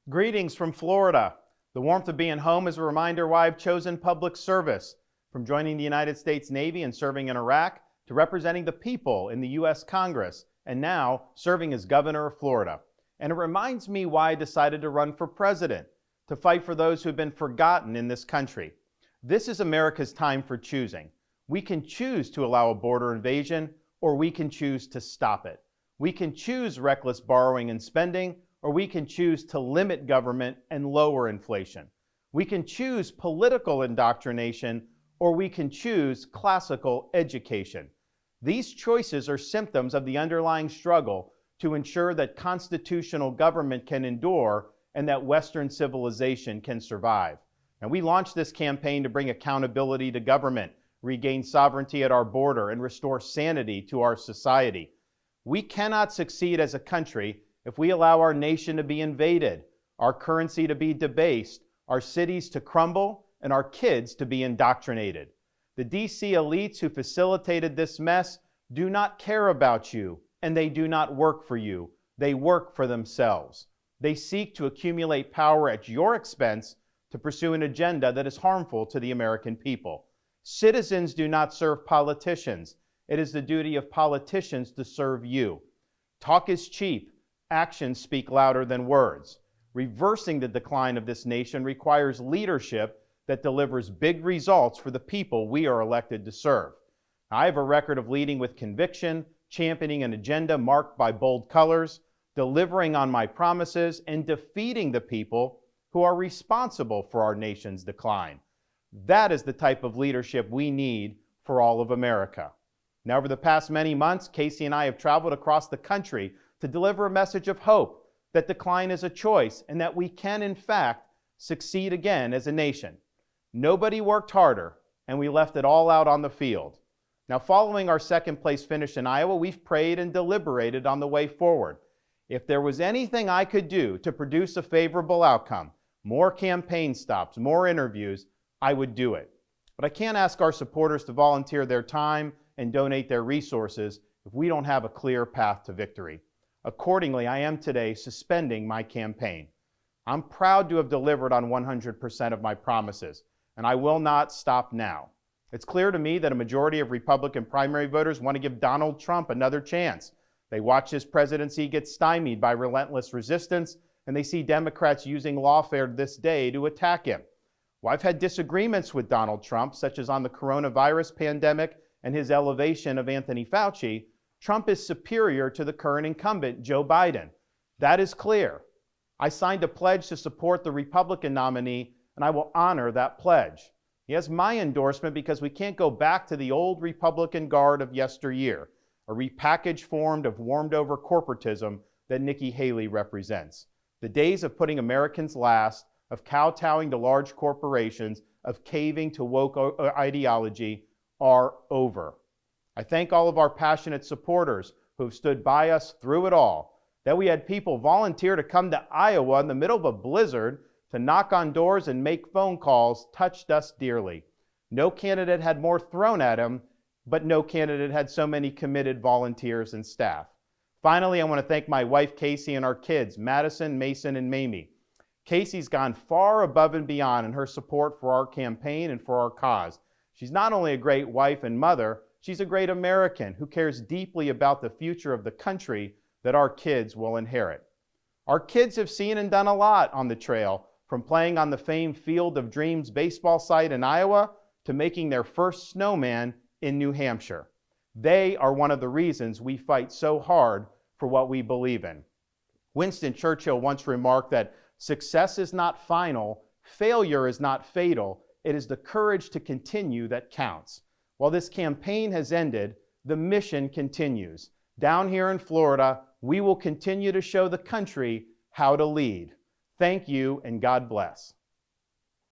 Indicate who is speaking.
Speaker 1: Greetings from Florida. The warmth of being home is a reminder why I've chosen public service, from joining the United States Navy and serving in Iraq to representing the people in the U.S. Congress, and now serving as governor of Florida. And it reminds me why I decided to run for president, to fight for those who have been forgotten in this country. This is America's time for choosing. We can choose to allow a border invasion, or we can choose to stop it. We can choose reckless borrowing and spending, or we can choose to limit government and lower inflation. We can choose political indoctrination, or we can choose classical education. These choices are symptoms of the underlying struggle to ensure that constitutional government can endure and that Western civilization can survive. And we launched this campaign to bring accountability to government, regain sovereignty at our border, and restore sanity to our society. We cannot succeed as a country if we allow our nation to be invaded, our currency to be debased, our cities to crumble, and our kids to be indoctrinated. The DC elites who facilitated this mess do not care about you, and they do not work for you. They work for themselves. They seek to accumulate power at your expense to pursue an agenda that is harmful to the American people. Citizens do not serve politicians. It is the duty of politicians to serve you. Talk is cheap. Actions speak louder than words. Reversing the decline of this nation requires leadership that delivers big results for the people we are elected to serve. I have a record of leading with conviction, championing an agenda marked by bold colors, delivering on my promises, and defeating the people who are responsible for our nation's decline. That is the type of leadership we need for all of America. Now, over the past many months, Casey and I have traveled across the country to deliver a message of hope that decline is a choice and that we can, in fact, succeed again as a nation. Nobody worked harder, and we left it all out on the field. Now, following our second place finish in Iowa, we've prayed and deliberated on the way forward. If there was anything I could do to produce a favorable outcome, more campaign stops, more interviews, I would do it. But I can't ask our supporters to volunteer their time and donate their resources if we don't have a clear path to victory. Accordingly, I am today suspending my campaign. I'm proud to have delivered on 100% of my promises, and I will not stop now. It's clear to me that a majority of Republican primary voters want to give Donald Trump another chance. They watch his presidency get stymied by relentless resistance, and they see Democrats using lawfare this day to attack him. Well, I've had disagreements with Donald Trump, such as on the coronavirus pandemic and his elevation of Anthony Fauci. Trump is superior to the current incumbent, Joe Biden. That is clear. I signed a pledge to support the Republican nominee, and I will honor that pledge. He has my endorsement because we can't go back to the old Republican guard of yesteryear, a repackaged form of warmed-over corporatism that Nikki Haley represents. The days of putting Americans last, of kowtowing to large corporations, of caving to woke ideology are over. I thank all of our passionate supporters who have stood by us through it all. That we had people volunteer to come to Iowa in the middle of a blizzard to knock on doors and make phone calls touched us dearly. No candidate had more thrown at him, but no candidate had so many committed volunteers and staff. Finally, I want to thank my wife, Casey, and our kids, Madison, Mason, and Mamie. Casey's gone far above and beyond in her support for our campaign and for our cause. She's not only a great wife and mother, she's a great American who cares deeply about the future of the country that our kids will inherit. Our kids have seen and done a lot on the trail, from playing on the famed Field of Dreams baseball site in Iowa to making their first snowman in New Hampshire. They are one of the reasons we fight so hard for what we believe in. Winston Churchill once remarked that success is not final, failure is not fatal, it is the courage to continue that counts. While this campaign has ended, the mission continues. Down here in Florida, we will continue to show the country how to lead. Thank you, and God bless.